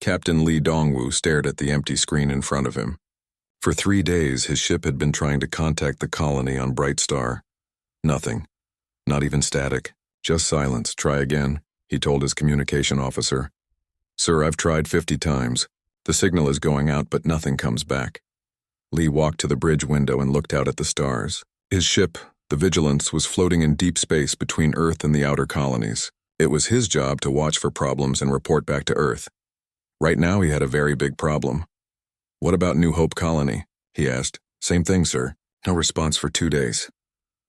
Captain Lee Dongwu stared at the empty screen in front of him. For 3 days, his ship had been trying to contact the colony on Bright Star. Nothing. Not even static. Just silence. Try again, he told his communication officer. Sir, I've tried 50 times. The signal is going out, but nothing comes back. Lee walked to the bridge window and looked out at the stars. His ship, the Vigilance, was floating in deep space between Earth and the outer colonies. It was his job to watch for problems and report back to Earth. Right now he had a very big problem. What about New Hope Colony? He asked. Same thing, sir. No response for 2 days.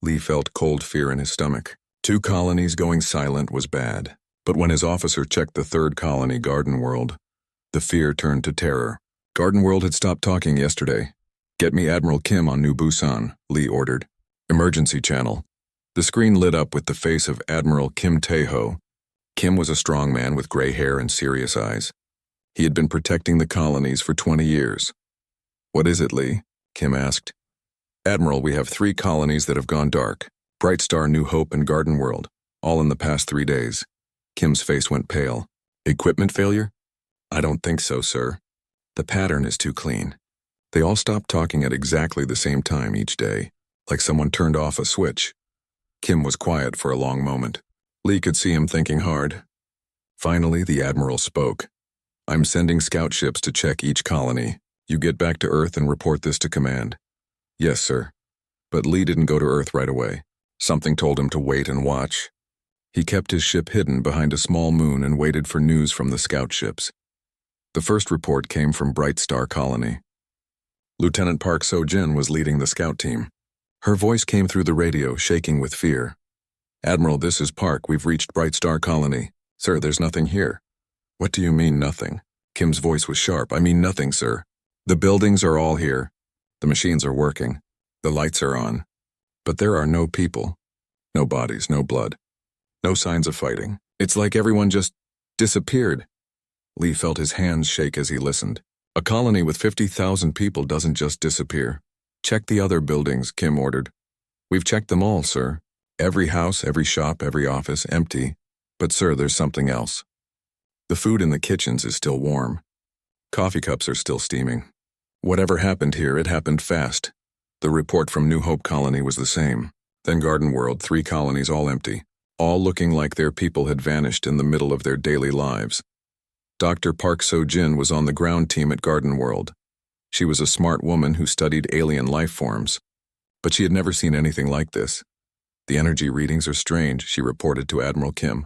Lee felt cold fear in his stomach. 2 colonies going silent was bad. But when his officer checked the 3rd colony, Garden World, the fear turned to terror. Garden World had stopped talking yesterday. Get me Admiral Kim on New Busan, Lee ordered. Emergency channel. The screen lit up with the face of Admiral Kim Tae-ho. Kim was a strong man with gray hair and serious eyes. He had been protecting the colonies for 20 years. What is it, Lee? Kim asked. Admiral, we have 3 colonies that have gone dark. Bright Star, New Hope, and Garden World, all in the past 3 days. Kim's face went pale. Equipment failure? I don't think so, sir. The pattern is too clean. They all stopped talking at exactly the same time each day, like someone turned off a switch. Kim was quiet for a long moment. Lee could see him thinking hard. Finally, the Admiral spoke. I'm sending scout ships to check each colony. You get back to Earth and report this to command. Yes, sir. But Lee didn't go to Earth right away. Something told him to wait and watch. He kept his ship hidden behind a small moon and waited for news from the scout ships. The first report came from Bright Star Colony. Lieutenant Park So-jin was leading the scout team. Her voice came through the radio, shaking with fear. Admiral, this is Park. We've reached Bright Star Colony. Sir, there's nothing here. What do you mean, nothing? Kim's voice was sharp. I mean nothing, sir. The buildings are all here. The machines are working. The lights are on. But there are no people. No bodies, no blood. No signs of fighting. It's like everyone just disappeared. Lee felt his hands shake as he listened. A colony with 50,000 people doesn't just disappear. Check the other buildings, Kim ordered. We've checked them all, sir. Every house, every shop, every office, empty. But, sir, there's something else. The food in the kitchens is still warm. Coffee cups are still steaming. Whatever happened here, it happened fast. The report from New Hope Colony was the same. Then Garden World, 3 colonies all empty, all looking like their people had vanished in the middle of their daily lives. Dr. Park So-jin was on the ground team at Garden World. She was a smart woman who studied alien life forms, but she had never seen anything like this. The energy readings are strange, she reported to Admiral Kim.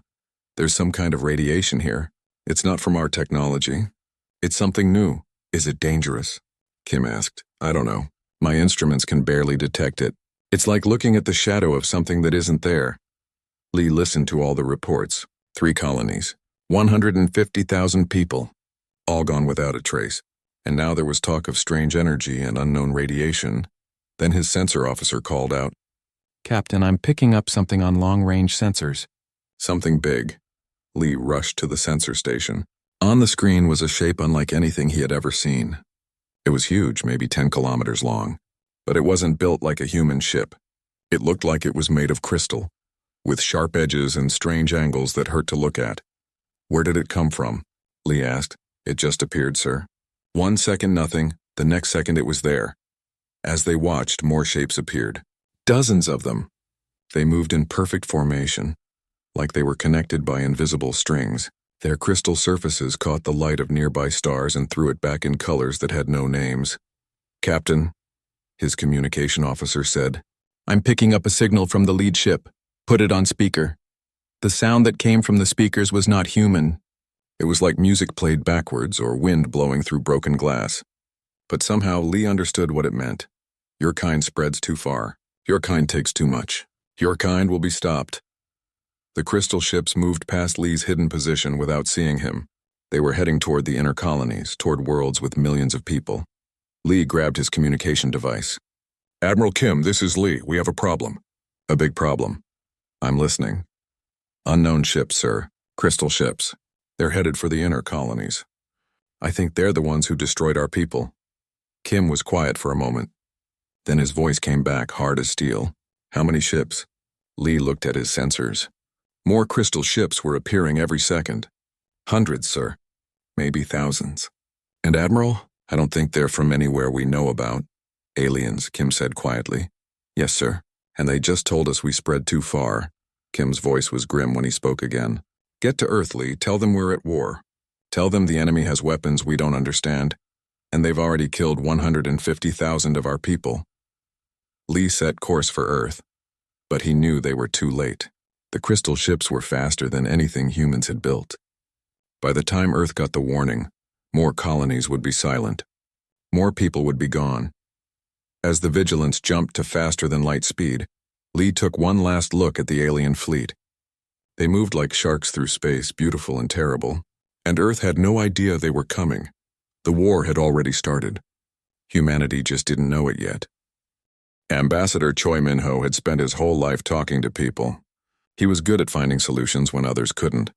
There's some kind of radiation here. It's not from our technology. It's something new. Is it dangerous? Kim asked. I don't know. My instruments can barely detect it. It's like looking at the shadow of something that isn't there. Lee listened to all the reports. 3 colonies. 150,000 people. All gone without a trace. And now there was talk of strange energy and unknown radiation. Then his sensor officer called out. Captain, I'm picking up something on long-range sensors. Something big. Lee rushed to the sensor station. On the screen was a shape unlike anything he had ever seen. It was huge, maybe 10 kilometers long, but it wasn't built like a human ship. It looked like it was made of crystal, with sharp edges and strange angles that hurt to look at. Where did it come from? Lee asked. It just appeared, sir. 1 second nothing, the next second it was there. As they watched, more shapes appeared. Dozens of them. They moved in perfect formation, like they were connected by invisible strings. Their crystal surfaces caught the light of nearby stars and threw it back in colors that had no names. Captain, his communication officer said, I'm picking up a signal from the lead ship. Put it on speaker. The sound that came from the speakers was not human. It was like music played backwards or wind blowing through broken glass. But somehow Lee understood what it meant. Your kind spreads too far. Your kind takes too much. Your kind will be stopped. The crystal ships moved past Lee's hidden position without seeing him. They were heading toward the inner colonies, toward worlds with millions of people. Lee grabbed his communication device. Admiral Kim, this is Lee. We have a problem. A big problem. I'm listening. Unknown ships, sir. Crystal ships. They're headed for the inner colonies. I think they're the ones who destroyed our people. Kim was quiet for a moment. Then his voice came back, hard as steel. How many ships? Lee looked at his sensors. More crystal ships were appearing every second. Hundreds, sir. maybe thousands. And Admiral, I don't think they're from anywhere we know about. Aliens, Kim said quietly. Yes, sir. And they just told us we spread too far. Kim's voice was grim when he spoke again. Get to Earth, Lee. Tell them we're at war. Tell them the enemy has weapons we don't understand, and they've already killed 150,000 of our people. Lee set course for Earth, but he knew they were too late. The crystal ships were faster than anything humans had built. By the time Earth got the warning, more colonies would be silent. More people would be gone. As the vigilance jumped to faster than light speed, Lee took one last look at the alien fleet. They moved like sharks through space, beautiful and terrible, and Earth had no idea they were coming. The war had already started. Humanity just didn't know it yet. Ambassador Choi Min-ho had spent his whole life talking to people. He was good at finding solutions when others couldn't.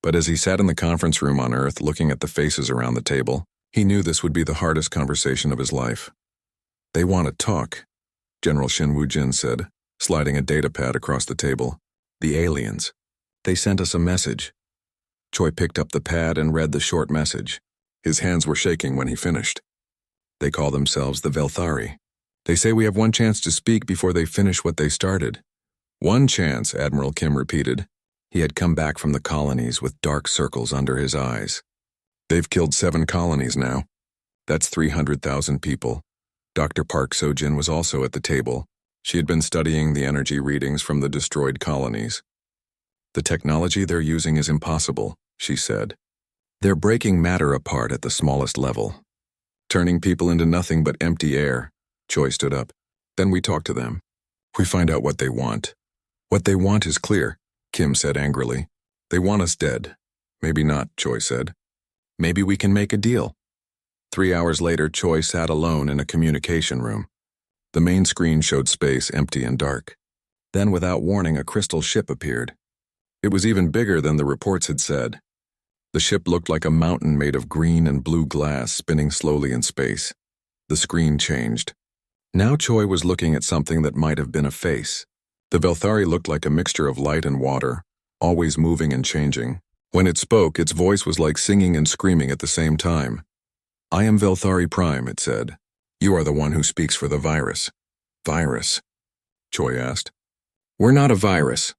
But as he sat in the conference room on Earth looking at the faces around the table, he knew this would be the hardest conversation of his life. They want to talk, General Shin Woo-jin said, sliding a data pad across the table. The aliens. They sent us a message. Choi picked up the pad and read the short message. His hands were shaking when he finished. They call themselves the Velthari. They say we have one chance to speak before they finish what they started. One chance, Admiral Kim repeated. He had come back from the colonies with dark circles under his eyes. They've killed 7 colonies now. That's 300,000 people. Dr. Park Seo-jin was also at the table. She had been studying the energy readings from the destroyed colonies. The technology they're using is impossible, she said. They're breaking matter apart at the smallest level, turning people into nothing but empty air. Choi stood up. Then we talk to them. We find out what they want. What they want is clear, Kim said angrily. They want us dead. Maybe not, Choi said. Maybe we can make a deal. 3 hours later, Choi sat alone in a communication room. The main screen showed space empty and dark. Then, without warning, a crystal ship appeared. It was even bigger than the reports had said. The ship looked like a mountain made of green and blue glass spinning slowly in space. The screen changed. Now Choi was looking at something that might have been a face. The Velthari looked like a mixture of light and water, always moving and changing. When it spoke, its voice was like singing and screaming at the same time. I am Velthari Prime, it said. You are the one who speaks for the virus. Virus? Choi asked. We're not a virus.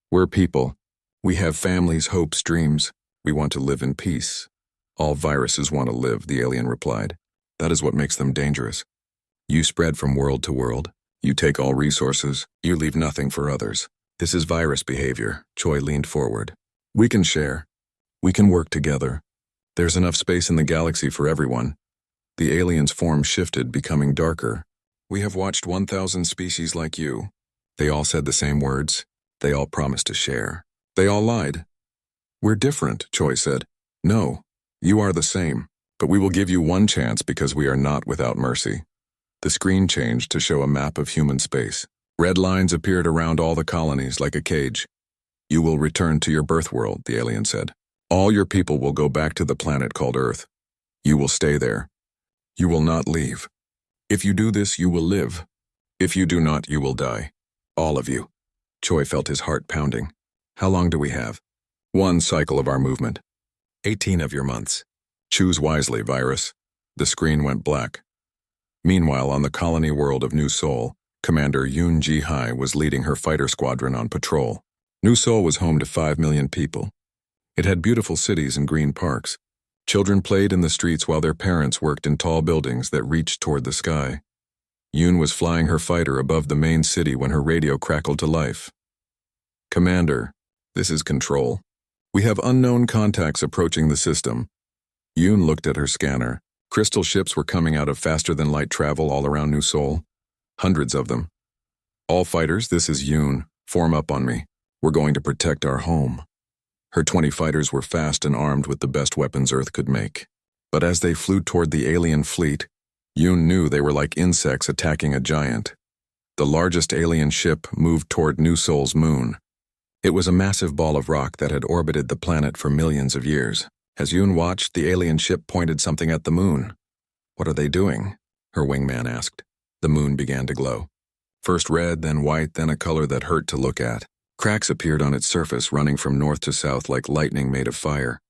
We're people. We have families, hopes, dreams. We want to live in peace. All viruses want to live, the alien replied. That is what makes them dangerous. You spread from world to world. You take all resources. You leave nothing for others. This is virus behavior. Choi leaned forward. We can share. We can work together. There's enough space in the galaxy for everyone. The alien's form shifted, becoming darker. We have watched 1,000 species like you. They all said the same words. They all promised to share. They all lied. We're different, Choi said. No, you are the same, but we will give you one chance because we are not without mercy. The screen changed to show a map of human space. Red lines appeared around all the colonies like a cage. You will return to your birth world, the alien said. All your people will go back to the planet called Earth. You will stay there. You will not leave. If you do this, you will live. If you do not, you will die. All of you. Choi felt his heart pounding. How long do we have? 1 cycle of our movement. 18 of your months. Choose wisely, virus. The screen went black. Meanwhile, on the colony world of New Seoul, Commander Yoon Ji-hai was leading her fighter squadron on patrol. New Seoul was home to 5 million people. It had beautiful cities and green parks. Children played in the streets while their parents worked in tall buildings that reached toward the sky. Yoon was flying her fighter above the main city when her radio crackled to life. Commander, this is Control. We have unknown contacts approaching the system. Yoon looked at her scanner. Crystal ships were coming out of faster-than-light travel all around New Seoul. Hundreds of them. All fighters, this is Yoon. Form up on me. We're going to protect our home. Her 20 fighters were fast and armed with the best weapons Earth could make. But as they flew toward the alien fleet, Yoon knew they were like insects attacking a giant. The largest alien ship moved toward New Seoul's moon. It was a massive ball of rock that had orbited the planet for millions of years. As Yoon watched, the alien ship pointed something at the moon. What are they doing? Her wingman asked. The moon began to glow. First red, then white, then a color that hurt to look at. Cracks appeared on its surface, running from north to south like lightning made of fire.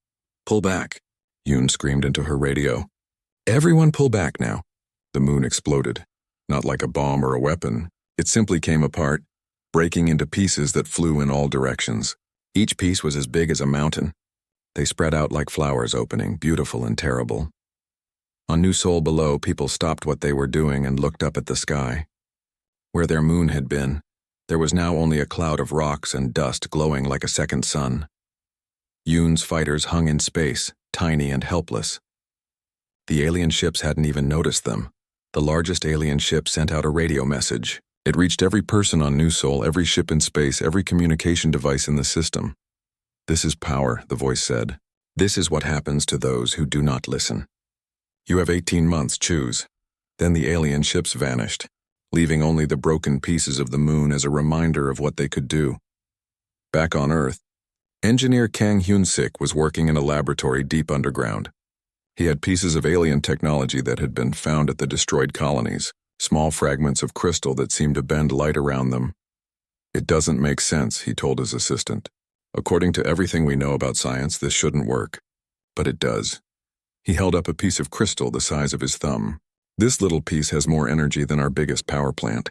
Pull back. Yoon screamed into her radio. Everyone pull back now. The moon exploded. Not like a bomb or a weapon. It simply came apart, breaking into pieces that flew in all directions. Each piece was as big as a mountain. They spread out like flowers opening, beautiful and terrible. On New Seoul below, people stopped what they were doing and looked up at the sky. Where their moon had been, there was now only a cloud of rocks and dust glowing like a second sun. Yoon's fighters hung in space, tiny and helpless. The alien ships hadn't even noticed them. The largest alien ship sent out a radio message. It reached every person on New Seoul, every ship in space, every communication device in the system. This is power, the voice said. This is what happens to those who do not listen. You have 18 months, choose. Then the alien ships vanished, leaving only the broken pieces of the moon as a reminder of what they could do. Back on Earth, engineer Kang Hyun-sik was working in a laboratory deep underground. He had pieces of alien technology that had been found at the destroyed colonies, small fragments of crystal that seemed to bend light around them. It doesn't make sense, he told his assistant. According to everything we know about science, this shouldn't work. But it does. He held up a piece of crystal the size of his thumb. This little piece has more energy than our biggest power plant.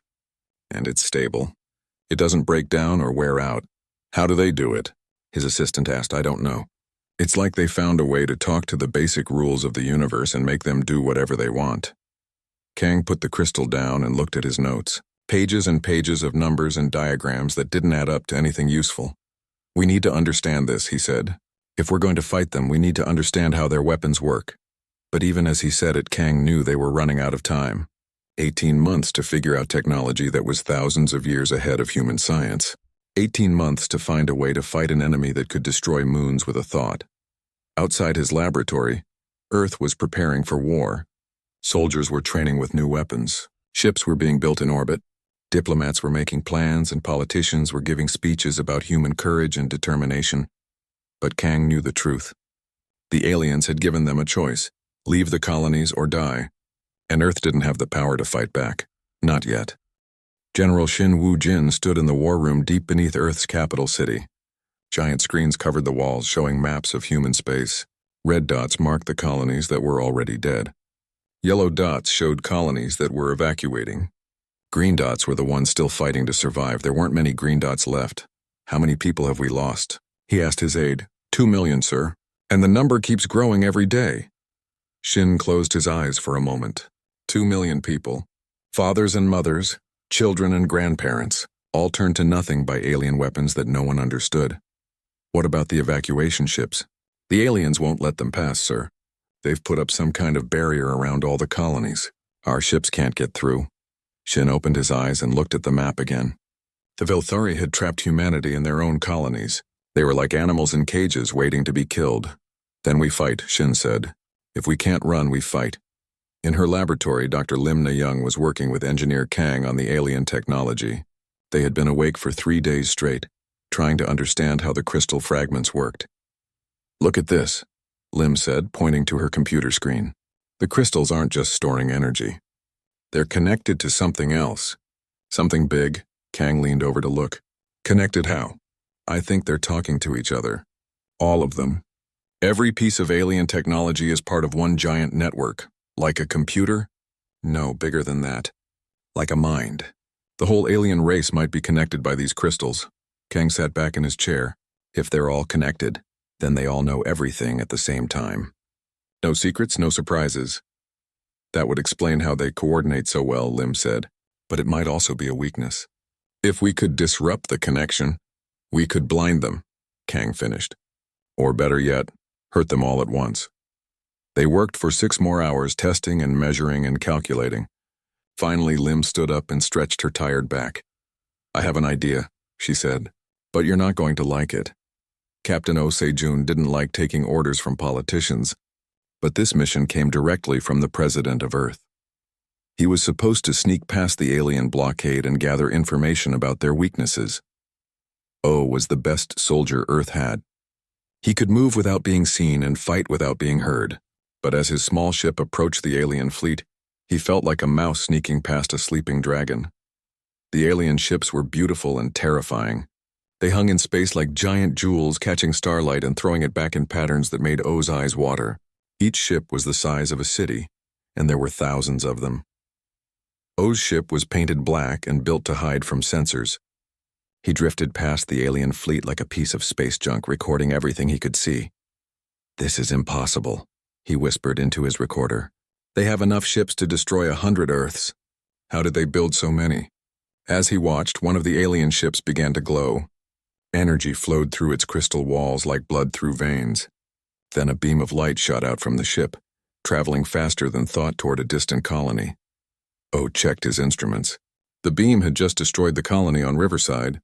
And it's stable. It doesn't break down or wear out. How do they do it? His assistant asked. I don't know. It's like they found a way to talk to the basic rules of the universe and make them do whatever they want. Kang put the crystal down and looked at his notes. Pages and pages of numbers and diagrams that didn't add up to anything useful. We need to understand this, he said. If we're going to fight them, we need to understand how their weapons work. But even as he said it, Kang knew they were running out of time. 18 months to figure out technology that was thousands of years ahead of human science. 18 months to find a way to fight an enemy that could destroy moons with a thought. Outside his laboratory, Earth was preparing for war. Soldiers were training with new weapons. Ships were being built in orbit. Diplomats were making plans and politicians were giving speeches about human courage and determination. But Kang knew the truth. The aliens had given them a choice. Leave the colonies or die. And Earth didn't have the power to fight back. Not yet. General Shin Woo-jin stood in the war room deep beneath Earth's capital city. Giant screens covered the walls showing maps of human space. Red dots marked the colonies that were already dead. Yellow dots showed colonies that were evacuating. Green dots were the ones still fighting to survive. There weren't many green dots left. How many people have we lost? He asked his aide. 2 million, sir. And the number keeps growing every day. Shin closed his eyes for a moment. 2 million people. Fathers and mothers, children and grandparents, all turned to nothing by alien weapons that no one understood. What about the evacuation ships? The aliens won't let them pass, sir. They've put up some kind of barrier around all the colonies. Our ships can't get through. Shin opened his eyes and looked at the map again. The Vilthuri had trapped humanity in their own colonies. They were like animals in cages waiting to be killed. Then we fight, Shin said. If we can't run, we fight. In her laboratory, Dr. Lim Na-young was working with Engineer Kang on the alien technology. They had been awake for 3 days straight, trying to understand how the crystal fragments worked. Look at this, Lim said, pointing to her computer screen. The crystals aren't just storing energy. They're connected to something else. Something big. Kang leaned over to look. Connected how? I think they're talking to each other. All of them. Every piece of alien technology is part of one giant network. Like a computer? No, bigger than that. Like a mind. The whole alien race might be connected by these crystals. Kang sat back in his chair. If they're all connected, then they all know everything at the same time. No secrets, no surprises. That would explain how they coordinate so well, Lim said, but it might also be a weakness. If we could disrupt the connection, we could blind them, Kang finished. Or better yet, hurt them all at once. They worked for 6 more hours testing and measuring and calculating. Finally, Lim stood up and stretched her tired back. I have an idea, she said, but you're not going to like it. Captain Oh Se-jun didn't like taking orders from politicians, but this mission came directly from the President of Earth. He was supposed to sneak past the alien blockade and gather information about their weaknesses. Oh was the best soldier Earth had. He could move without being seen and fight without being heard, but as his small ship approached the alien fleet, he felt like a mouse sneaking past a sleeping dragon. The alien ships were beautiful and terrifying. They hung in space like giant jewels, catching starlight and throwing it back in patterns that made Oh's eyes water. Each ship was the size of a city, and there were thousands of them. O's ship was painted black and built to hide from sensors. He drifted past the alien fleet like a piece of space junk, recording everything he could see. "This is impossible," he whispered into his recorder. "They have enough ships to destroy 100 Earths. How did they build so many?" As he watched, one of the alien ships began to glow. Energy flowed through its crystal walls like blood through veins. Then a beam of light shot out from the ship, traveling faster than thought toward a distant colony. O checked his instruments. The beam had just destroyed the colony on Riverside.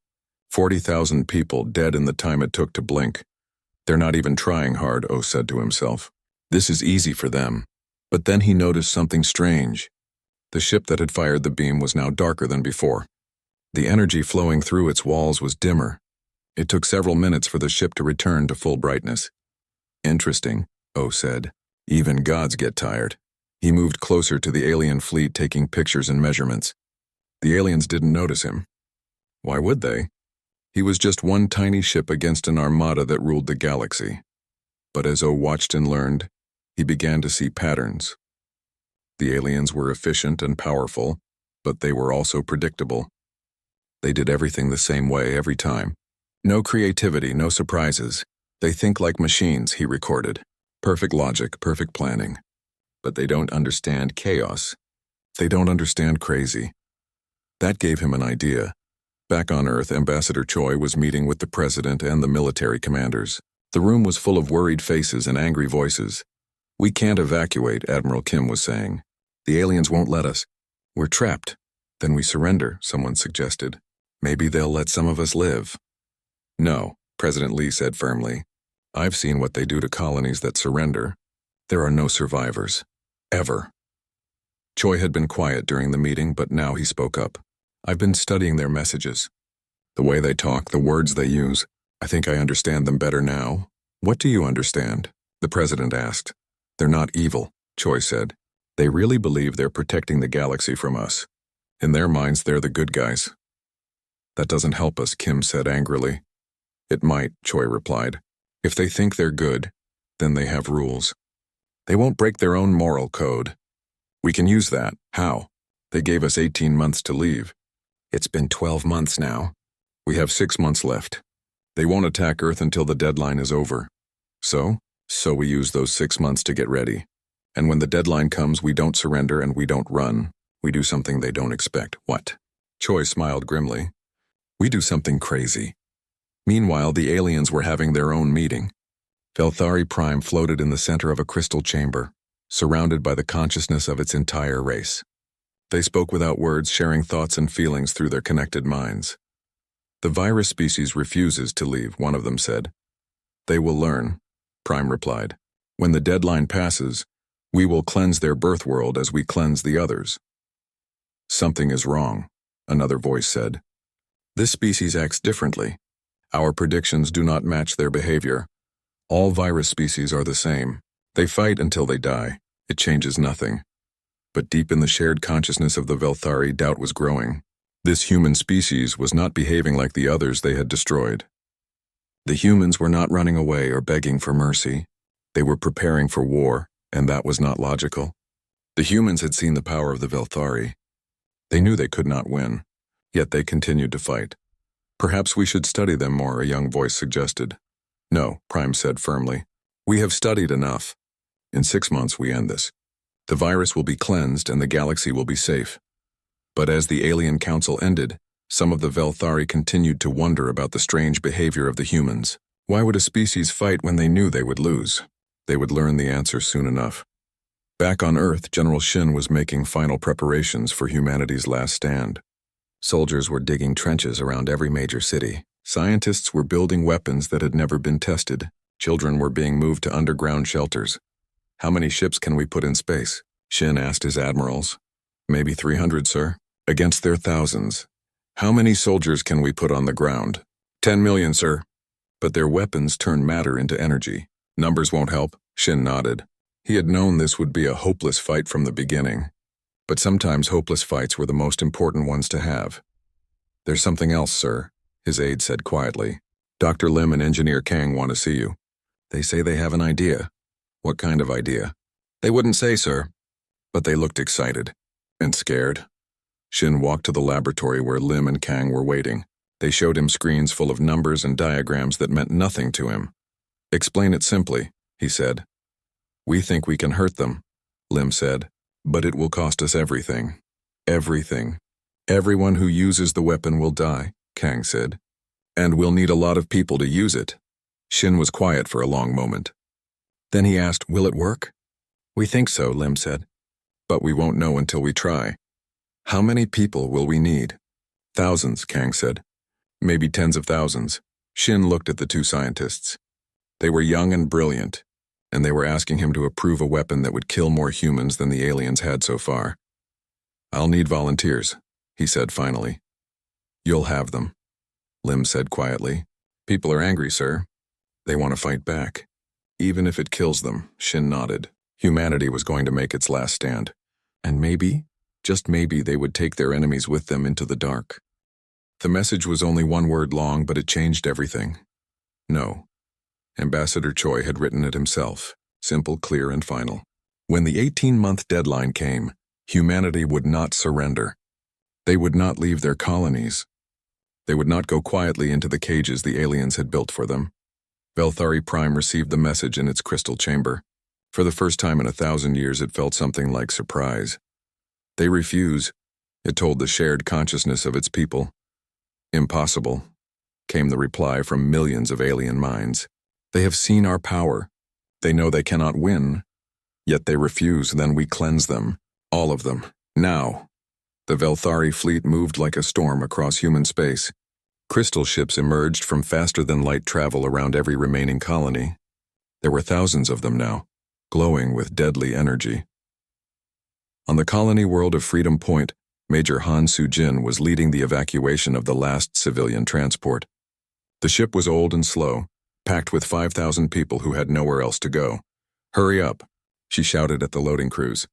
40,000 people dead in the time it took to blink. "They're not even trying hard," O said to himself. "This is easy for them." But then he noticed something strange. The ship that had fired the beam was now darker than before. The energy flowing through its walls was dimmer. It took several minutes for the ship to return to full brightness. "Interesting," O said. "Even gods get tired." He moved closer to the alien fleet, taking pictures and measurements. The aliens didn't notice him. Why would they? He was just one tiny ship against an armada that ruled the galaxy. But as O watched and learned, he began to see patterns. The aliens were efficient and powerful, but they were also predictable. They did everything the same way every time. No creativity, no surprises. They think like machines, he recorded. Perfect logic, perfect planning. But they don't understand chaos. They don't understand crazy. That gave him an idea. Back on Earth, Ambassador Choi was meeting with the president and the military commanders. The room was full of worried faces and angry voices. "We can't evacuate," Admiral Kim was saying. "The aliens won't let us. We're trapped." "Then we surrender," someone suggested. "Maybe they'll let some of us live." "No," President Lee said firmly. "I've seen what they do to colonies that surrender. There are no survivors. Ever." Choi had been quiet during the meeting, but now he spoke up. "I've been studying their messages. The way they talk, the words they use. I think I understand them better now." "What do you understand?" the president asked. "They're not evil," Choi said. "They really believe they're protecting the galaxy from us. In their minds, they're the good guys." "That doesn't help us," Kim said angrily. "It might," Choi replied. "If they think they're good, then they have rules. They won't break their own moral code. We can use that." "How?" "They gave us 18 months to leave. It's been 12 months now. We have 6 months left. They won't attack Earth until the deadline is over. So we use those 6 months to get ready. And when the deadline comes, we don't surrender and we don't run. We do something they don't expect." "What?" Choi smiled grimly. "We do something crazy." Meanwhile, the aliens were having their own meeting. Velthari Prime floated in the center of a crystal chamber, surrounded by the consciousness of its entire race. They spoke without words, sharing thoughts and feelings through their connected minds. "The virus species refuses to leave," one of them said. "They will learn," Prime replied. "When the deadline passes, we will cleanse their birth world as we cleanse the others." "Something is wrong," another voice said. "This species acts differently. Our predictions do not match their behavior. All virus species are the same. They fight until they die. It changes nothing." But deep in the shared consciousness of the Velthari, doubt was growing. This human species was not behaving like the others they had destroyed. The humans were not running away or begging for mercy. They were preparing for war, and that was not logical. The humans had seen the power of the Velthari. They knew they could not win, yet they continued to fight. "Perhaps we should study them more," a young voice suggested. "No," Prime said firmly. "We have studied enough. In 6 months we end this. The virus will be cleansed and the galaxy will be safe." But as the alien council ended, some of the Velthari continued to wonder about the strange behavior of the humans. Why would a species fight when they knew they would lose? They would learn the answer soon enough. Back on Earth, General Shin was making final preparations for humanity's last stand. Soldiers were digging trenches around every major city. Scientists were building weapons that had never been tested. Children were being moved to underground shelters. "How many ships can we put in space?" Shin asked his admirals. "Maybe 300, sir." "Against their thousands. How many soldiers can we put on the ground?" 10 million, sir." "But their weapons turn matter into energy." "Numbers won't help." Shin nodded. He had known this would be a hopeless fight from the beginning. But sometimes hopeless fights were the most important ones to have. "There's something else, sir," his aide said quietly. "Dr. Lim and Engineer Kang want to see you. They say they have an idea." What kind of idea? They wouldn't say, sir. But they looked excited. And scared. Shin walked to the laboratory where Lim and Kang were waiting. They showed him screens full of numbers and diagrams that meant nothing to him. Explain it simply, he said. We think we can hurt them, Lim said, but it will cost us everything. Everything. Everyone who uses the weapon will die, Kang said. And we'll need a lot of people to use it. Shin was quiet for a long moment. Then he asked, will it work? We think so, Lim said. But we won't know until we try. How many people will we need? Thousands, Kang said. Maybe tens of thousands. Shin looked at the two scientists. They were young and brilliant, and they were asking him to approve a weapon that would kill more humans than the aliens had so far. I'll need volunteers, he said finally. You'll have them, Lim said quietly. People are angry, sir. They want to fight back. Even if it kills them, Shin nodded. Humanity was going to make its last stand. And maybe, just maybe, they would take their enemies with them into the dark. The message was only one word long, but it changed everything. No. Ambassador Choi had written it himself, simple, clear, and final. When the 18-month deadline came, humanity would not surrender. They would not leave their colonies. They would not go quietly into the cages the aliens had built for them. Velthari Prime received the message in its crystal chamber. For the first time in 1,000 years, it felt something like surprise. They refuse, it told the shared consciousness of its people. Impossible, came the reply from millions of alien minds. They have seen our power. They know they cannot win. Yet they refuse, then we cleanse them. All of them. Now. The Velthari fleet moved like a storm across human space. Crystal ships emerged from faster-than-light travel around every remaining colony. There were thousands of them now, glowing with deadly energy. On the colony world of Freedom Point, Major Han Soo-jin was leading the evacuation of the last civilian transport. The ship was old and slow, packed with 5,000 people who had nowhere else to go. Hurry up, she shouted at the loading crews.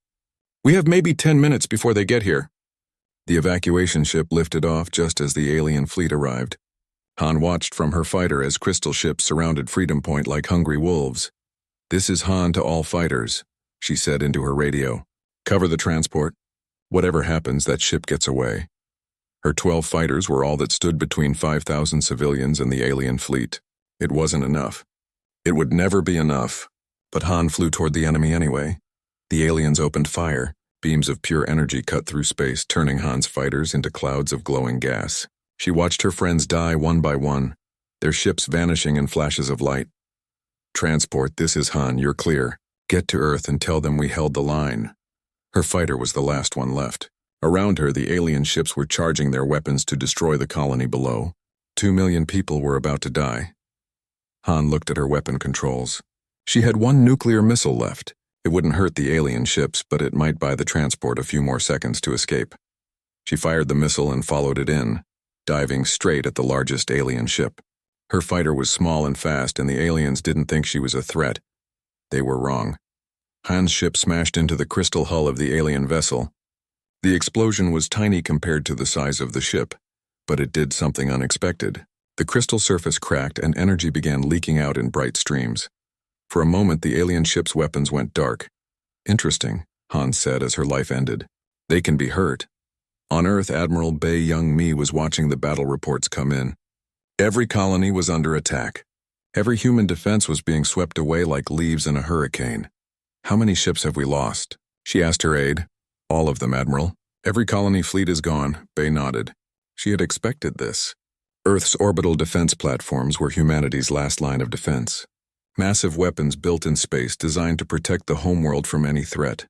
We have maybe 10 minutes before they get here. The evacuation ship lifted off just as the alien fleet arrived. Han watched from her fighter as crystal ships surrounded Freedom Point like hungry wolves. This is Han to all fighters, she said into her radio. Cover the transport. Whatever happens, that ship gets away. Her 12 fighters were all that stood between 5,000 civilians and the alien fleet. It wasn't enough. It would never be enough. But Han flew toward the enemy anyway. The aliens opened fire. Beams of pure energy cut through space, turning Han's fighters into clouds of glowing gas. She watched her friends die one by one, their ships vanishing in flashes of light. Transport, this is Han, you're clear. Get to Earth and tell them we held the line. Her fighter was the last one left. Around her, the alien ships were charging their weapons to destroy the colony below. 2 million people were about to die. Han looked at her weapon controls. She had one nuclear missile left. It wouldn't hurt the alien ships, but it might buy the transport a few more seconds to escape. She fired the missile and followed it in, diving straight at the largest alien ship. Her fighter was small and fast, and the aliens didn't think she was a threat. They were wrong. Han's ship smashed into the crystal hull of the alien vessel. The explosion was tiny compared to the size of the ship, but it did something unexpected. The crystal surface cracked and energy began leaking out in bright streams. For a moment, the alien ship's weapons went dark. Interesting, Han said as her life ended. They can be hurt. On Earth, Admiral Bae Young-mi was watching the battle reports come in. Every colony was under attack. Every human defense was being swept away like leaves in a hurricane. How many ships have we lost? She asked her aide. All of them, Admiral. Every colony fleet is gone, Bae nodded. She had expected this. Earth's orbital defense platforms were humanity's last line of defense. Massive weapons built in space designed to protect the homeworld from any threat.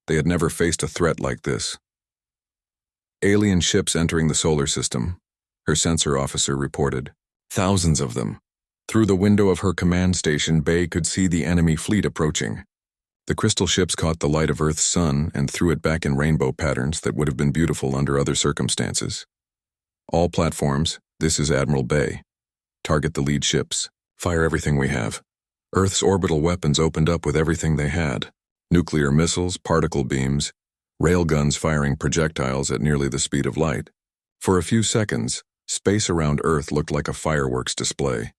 They had never faced a threat like this. Alien ships entering the solar system, her sensor officer reported. Thousands of them. Through the window of her command station, Bae could see the enemy fleet approaching. The crystal ships caught the light of Earth's sun and threw it back in rainbow patterns that would have been beautiful under other circumstances. All platforms, this is Admiral Bae. Target the lead ships. Fire everything we have. Earth's orbital weapons opened up with everything they had. Nuclear missiles, particle beams, railguns firing projectiles at nearly the speed of light. For a few seconds, space around Earth looked like a fireworks display.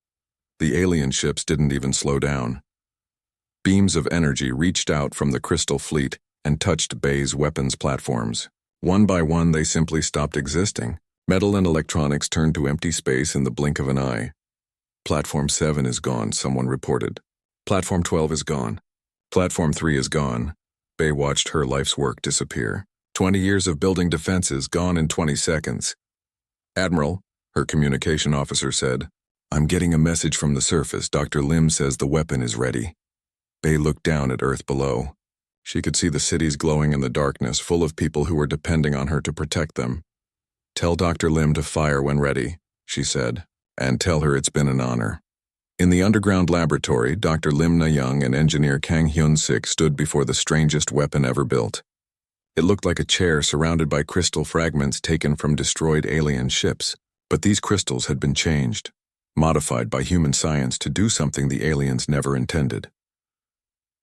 The alien ships didn't even slow down. Beams of energy reached out from the crystal fleet and touched Bay's weapons platforms. One by one, they simply stopped existing. Metal and electronics turned to empty space in the blink of an eye. Platform 7 is gone, someone reported. Platform 12 is gone. Platform 3 is gone. Bay watched her life's work disappear. 20 years of building defenses gone in 20 seconds. Admiral, her communication officer said, "I'm getting a message from the surface. Dr. Lim says the weapon is ready." Bay looked down at Earth below. She could see the cities glowing in the darkness, full of people who were depending on her to protect them. "Tell Dr. Lim to fire when ready," she said, "and tell her it's been an honor." In the underground laboratory, Dr. Lim Na-young and engineer Kang Hyun-sik stood before the strangest weapon ever built. It looked like a chair surrounded by crystal fragments taken from destroyed alien ships, but these crystals had been changed, modified by human science to do something the aliens never intended.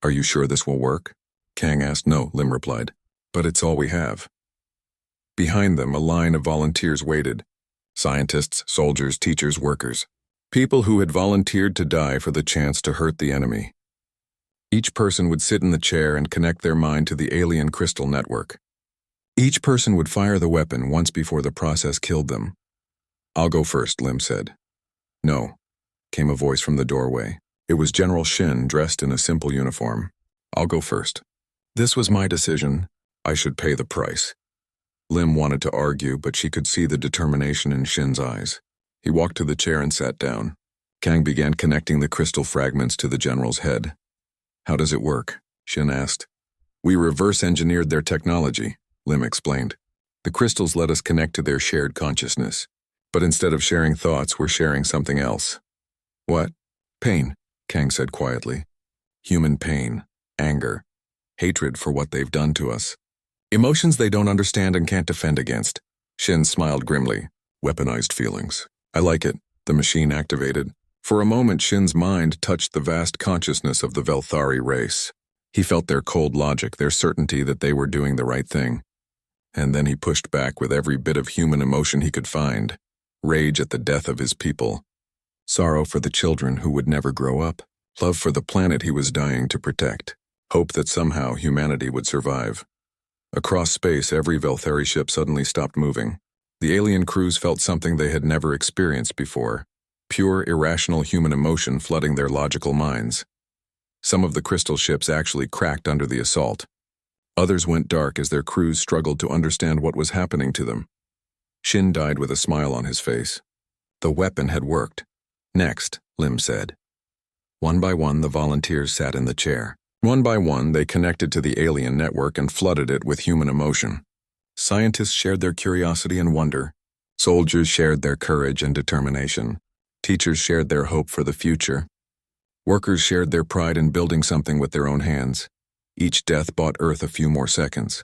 "Are you sure this will work?" Kang asked. "No," Lim replied, "but it's all we have." Behind them, a line of volunteers waited. Scientists, soldiers, teachers, workers. People who had volunteered to die for the chance to hurt the enemy. Each person would sit in the chair and connect their mind to the alien crystal network. Each person would fire the weapon once before the process killed them. "I'll go first," Lim said. "No," came a voice from the doorway. It was General Shin, dressed in a simple uniform. "I'll go first. This was my decision. I should pay the price." Lim wanted to argue, but she could see the determination in Shin's eyes. He walked to the chair and sat down. Kang began connecting the crystal fragments to the general's head. "How does it work?" Shin asked. "We reverse-engineered their technology," Lim explained. "The crystals let us connect to their shared consciousness. But instead of sharing thoughts, we're sharing something else." "What?" "Pain," Kang said quietly. "Human pain, anger, hatred for what they've done to us. Emotions they don't understand and can't defend against." Shin smiled grimly. "Weaponized feelings. I like it." The machine activated. For a moment, Shin's mind touched the vast consciousness of the Velthari race. He felt their cold logic, their certainty that they were doing the right thing. And then he pushed back with every bit of human emotion he could find. Rage at the death of his people. Sorrow for the children who would never grow up. Love for the planet he was dying to protect. Hope that somehow humanity would survive. Across space, every Velthari ship suddenly stopped moving. The alien crews felt something they had never experienced before. Pure, irrational human emotion flooding their logical minds. Some of the crystal ships actually cracked under the assault. Others went dark as their crews struggled to understand what was happening to them. Shin died with a smile on his face. The weapon had worked. "Next," Lim said. One by one, the volunteers sat in the chair. One by one, they connected to the alien network and flooded it with human emotion. Scientists shared their curiosity and wonder. Soldiers shared their courage and determination. Teachers shared their hope for the future. Workers shared their pride in building something with their own hands. Each death bought Earth a few more seconds.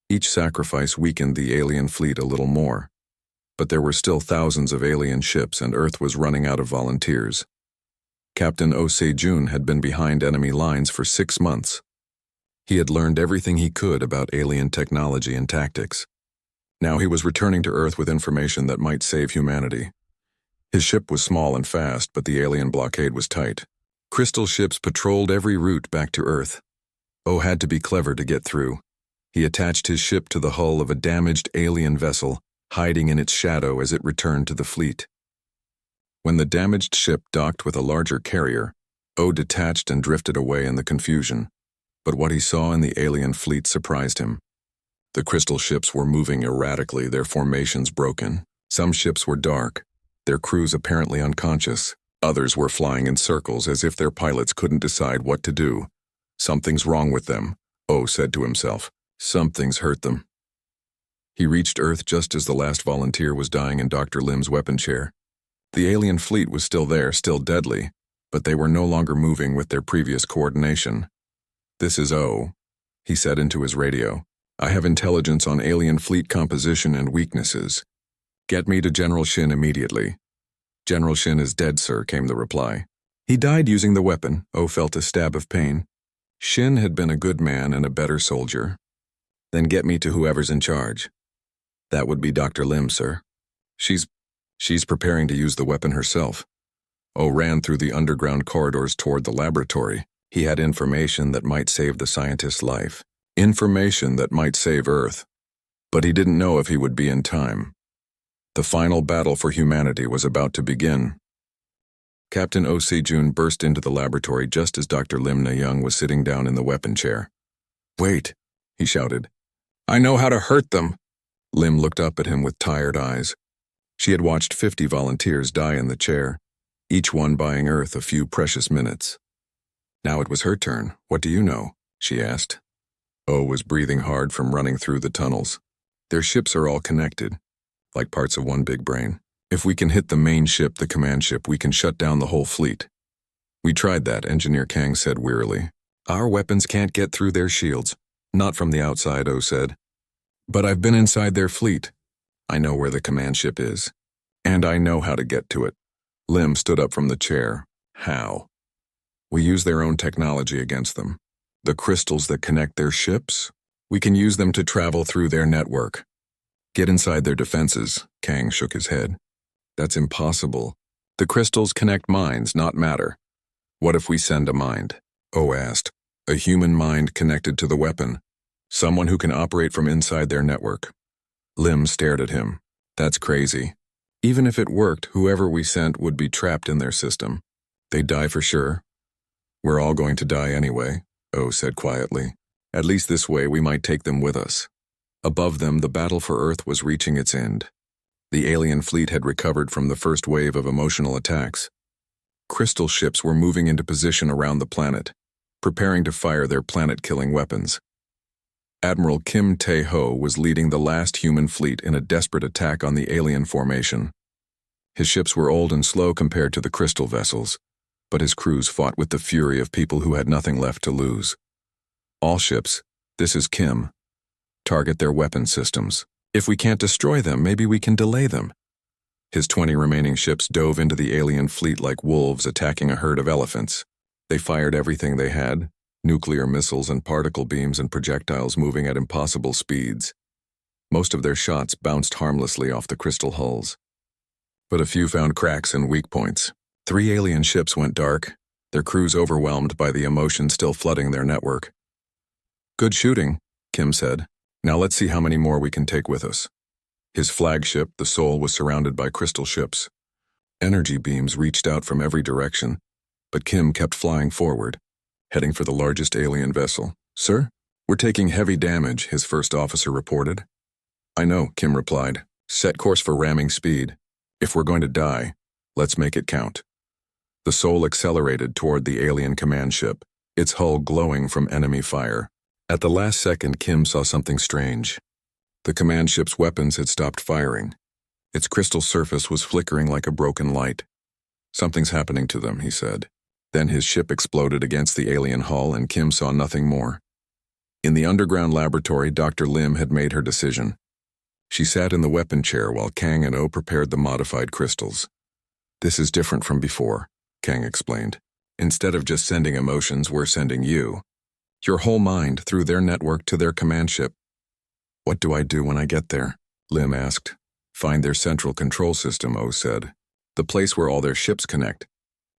Each sacrifice weakened the alien fleet a little more. But there were still thousands of alien ships, and Earth was running out of volunteers. Captain Oh Se-jun had been behind enemy lines for 6 months. He had learned everything he could about alien technology and tactics. Now he was returning to Earth with information that might save humanity. His ship was small and fast, but the alien blockade was tight. Crystal ships patrolled every route back to Earth. Oh had to be clever to get through. He attached his ship to the hull of a damaged alien vessel, hiding in its shadow as it returned to the fleet. When the damaged ship docked with a larger carrier, Oh detached and drifted away in the confusion. But what he saw in the alien fleet surprised him. The crystal ships were moving erratically, their formations broken. Some ships were dark, their crews apparently unconscious. Others were flying in circles as if their pilots couldn't decide what to do. "Something's wrong with them," Oh said to himself. "Something's hurt them." He reached Earth just as the last volunteer was dying in Dr. Lim's weapon chair. The alien fleet was still there, still deadly, but they were no longer moving with their previous coordination. "This is O," he said into his radio. "I have intelligence on alien fleet composition and weaknesses. Get me to General Shin immediately." "General Shin is dead, sir," came the reply. "He died using the weapon." O felt a stab of pain. "Shin had been a good man and a better soldier." "Then get me to whoever's in charge." "That would be Dr. Lim, sir. She's preparing to use the weapon herself." O ran through the underground corridors toward the laboratory. He had information that might save the scientist's life, information that might save Earth. But he didn't know if he would be in time. The final battle for humanity was about to begin. Captain O.C. June burst into the laboratory just as Dr. Lim Na-young was sitting down in the weapon chair. "Wait," he shouted. "I know how to hurt them." Lim looked up at him with tired eyes. She had watched 50 volunteers die in the chair, each one buying Earth a few precious minutes. Now it was her turn. "What do you know?" she asked. O was breathing hard from running through the tunnels. "Their ships are all connected, like parts of one big brain. If we can hit the main ship, the command ship, we can shut down the whole fleet." "We tried that," Engineer Kang said wearily. "Our weapons can't get through their shields. Not from the outside," O said. "But I've been inside their fleet. I know where the command ship is. And I know how to get to it." Lim stood up from the chair. "How?" "We use their own technology against them. The crystals that connect their ships, we can use them to travel through their network. Get inside their defenses." Kang shook his head. "That's impossible. The crystals connect minds, not matter." "What if we send a mind?" O asked. "A human mind connected to the weapon. Someone who can operate from inside their network." Lim stared at him. "That's crazy. Even if it worked, whoever we sent would be trapped in their system. They'd die for sure." "We're all going to die anyway," O said quietly. "At least this way we might take them with us." Above them, the battle for Earth was reaching its end. The alien fleet had recovered from the first wave of emotional attacks. Crystal ships were moving into position around the planet, preparing to fire their planet-killing weapons. Admiral Kim Tae-ho was leading the last human fleet in a desperate attack on the alien formation. His ships were old and slow compared to the crystal vessels, but his crews fought with the fury of people who had nothing left to lose. "All ships, this is Kim. Target their weapon systems. If we can't destroy them, maybe we can delay them." His 20 remaining ships dove into the alien fleet like wolves attacking a herd of elephants. They fired everything they had, nuclear missiles and particle beams and projectiles moving at impossible speeds. Most of their shots bounced harmlessly off the crystal hulls. But a few found cracks and weak points. 3 alien ships went dark, their crews overwhelmed by the emotion still flooding their network. "Good shooting," Kim said. "Now let's see how many more we can take with us." His flagship, the Soul, was surrounded by crystal ships. Energy beams reached out from every direction, but Kim kept flying forward, heading for the largest alien vessel. "Sir, we're taking heavy damage," his first officer reported. "I know," Kim replied. "Set course for ramming speed. If we're going to die, let's make it count." The Soul accelerated toward the alien command ship, its hull glowing from enemy fire. At the last second, Kim saw something strange. The command ship's weapons had stopped firing. Its crystal surface was flickering like a broken light. "Something's happening to them," he said. Then his ship exploded against the alien hull and Kim saw nothing more. In the underground laboratory, Dr. Lim had made her decision. She sat in the weapon chair while Kang and O prepared the modified crystals. "This is different from before," Kang explained. "Instead of just sending emotions, we're sending you. Your whole mind through their network to their command ship." "What do I do when I get there?" Lim asked. "Find their central control system," O said. "The place where all their ships connect.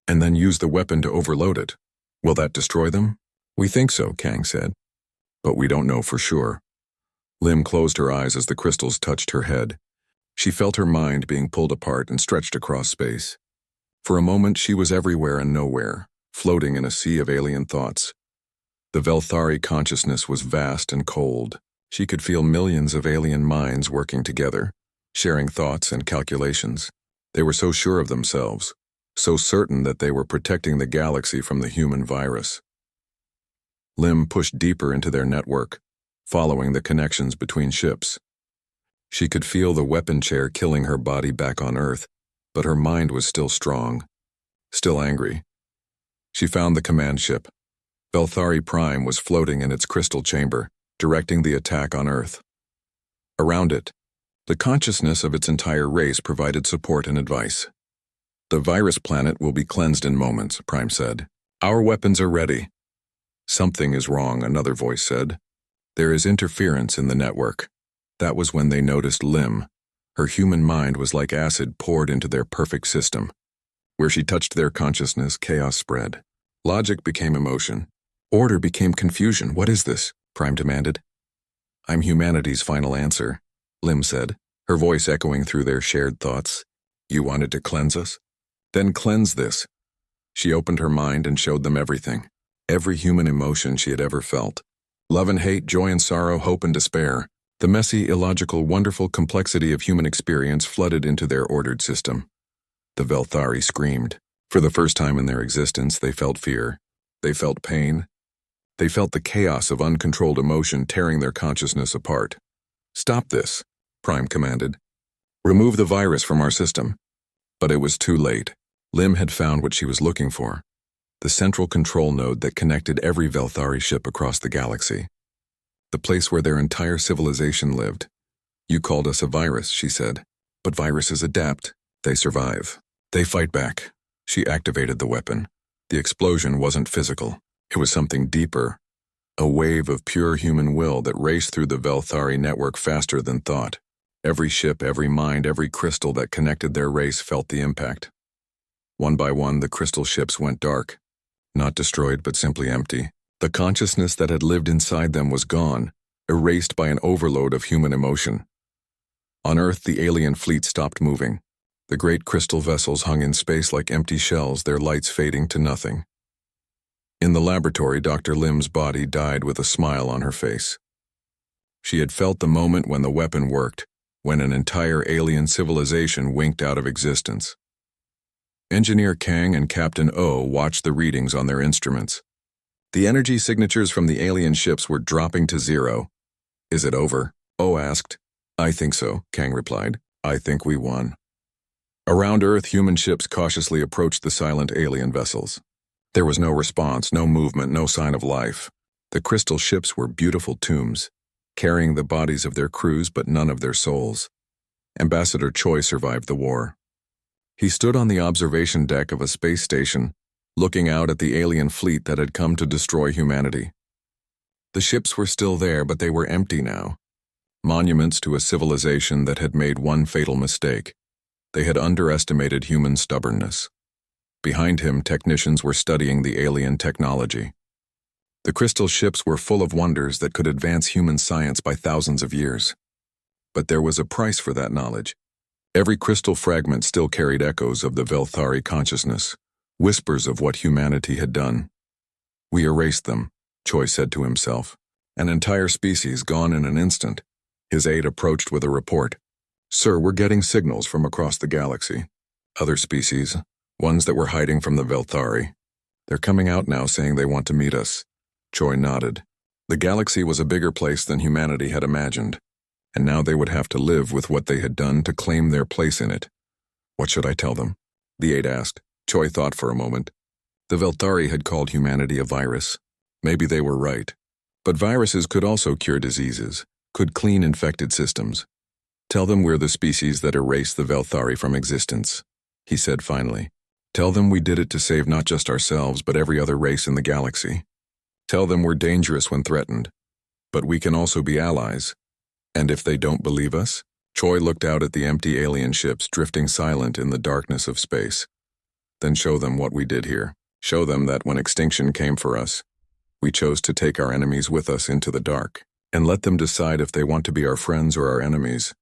And then use the weapon to overload it. Will that destroy them?" "We think so," Kang said. "But we don't know for sure." Lim closed her eyes as the crystals touched her head. She felt her mind being pulled apart and stretched across space. For a moment, she was everywhere and nowhere, floating in a sea of alien thoughts. The Velthari consciousness was vast and cold. She could feel millions of alien minds working together, sharing thoughts and calculations. They were so sure of themselves, so certain that they were protecting the galaxy from the human virus. Lim pushed deeper into their network, following the connections between ships. She could feel the weapon chair killing her body back on Earth, but her mind was still strong, still angry. She found the command ship. Velthari Prime was floating in its crystal chamber, directing the attack on Earth. Around it, the consciousness of its entire race provided support and advice. "The virus planet will be cleansed in moments," Prime said. "Our weapons are ready." "Something is wrong," another voice said. "There is interference in the network." That was when they noticed Lim. Her human mind was like acid poured into their perfect system. Where she touched their consciousness, chaos spread. Logic became emotion. Order became confusion. What is this? Prime demanded. I'm humanity's final answer, Lim said, her voice echoing through their shared thoughts. You wanted to cleanse us? Then cleanse this. She opened her mind and showed them everything. Every human emotion she had ever felt. Love and hate, joy and sorrow, hope and despair. The messy, illogical, wonderful complexity of human experience flooded into their ordered system. The Velthari screamed. For the first time in their existence, they felt fear. They felt pain. They felt the chaos of uncontrolled emotion tearing their consciousness apart. Stop this, Prime commanded. Remove the virus from our system. But it was too late. Lim had found what she was looking for. The central control node that connected every Velthari ship across the galaxy. The place where their entire civilization lived. You called us a virus, she said. But viruses adapt. They survive. They fight back. She activated the weapon. The explosion wasn't physical. It was something deeper. A wave of pure human will that raced through the Velthari network faster than thought. Every ship, every mind, every crystal that connected their race felt the impact. One by one, the crystal ships went dark. Not destroyed, but simply empty. The consciousness that had lived inside them was gone, erased by an overload of human emotion. On Earth, the alien fleet stopped moving. The great crystal vessels hung in space like empty shells, their lights fading to nothing. In the laboratory, Dr. Lim's body died with a smile on her face. She had felt the moment when the weapon worked, when an entire alien civilization winked out of existence. Engineer Kang and Captain O watched the readings on their instruments. The energy signatures from the alien ships were dropping to zero. Is it over? O asked. I think so, Kang replied. I think we won. Around Earth, human ships cautiously approached the silent alien vessels. There was no response, no movement, no sign of life. The crystal ships were beautiful tombs, carrying the bodies of their crews but none of their souls. Ambassador Choi survived the war. He stood on the observation deck of a space station, looking out at the alien fleet that had come to destroy humanity. The ships were still there, but they were empty now. Monuments to a civilization that had made one fatal mistake. They had underestimated human stubbornness. Behind him, technicians were studying the alien technology. The crystal ships were full of wonders that could advance human science by thousands of years. But there was a price for that knowledge. Every crystal fragment still carried echoes of the Velthari consciousness, whispers of what humanity had done. We erased them, Choi said to himself. An entire species gone in an instant. His aide approached with a report. Sir, we're getting signals from across the galaxy. Other species, ones that were hiding from the Velthari. They're coming out now saying they want to meet us. Choi nodded. The galaxy was a bigger place than humanity had imagined. And now they would have to live with what they had done to claim their place in it. What should I tell them? The aide asked. Choi thought for a moment. The Velthari had called humanity a virus. Maybe they were right. But viruses could also cure diseases, could clean infected systems. Tell them we're the species that erased the Velthari from existence, he said finally. Tell them we did it to save not just ourselves, but every other race in the galaxy. Tell them we're dangerous when threatened, but we can also be allies. And if they don't believe us? Choi looked out at the empty alien ships drifting silent in the darkness of space. Then show them what we did here. Show them that when extinction came for us, we chose to take our enemies with us into the dark, and let them decide if they want to be our friends or our enemies.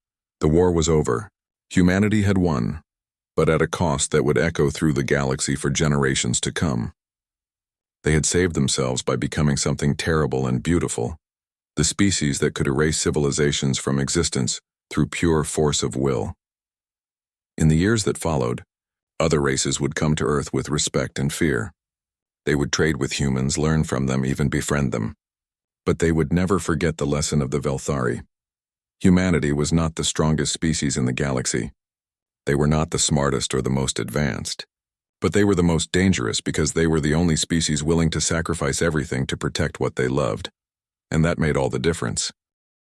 The war was over. Humanity had won, but at a cost that would echo through the galaxy for generations to come. They had saved themselves by becoming something terrible and beautiful. The species that could erase civilizations from existence through pure force of will. In the years that followed, other races would come to Earth with respect and fear. They would trade with humans, learn from them, even befriend them. But they would never forget the lesson of the Velthari. Humanity was not the strongest species in the galaxy. They were not the smartest or the most advanced. But they were the most dangerous because they were the only species willing to sacrifice everything to protect what they loved. And that made all the difference.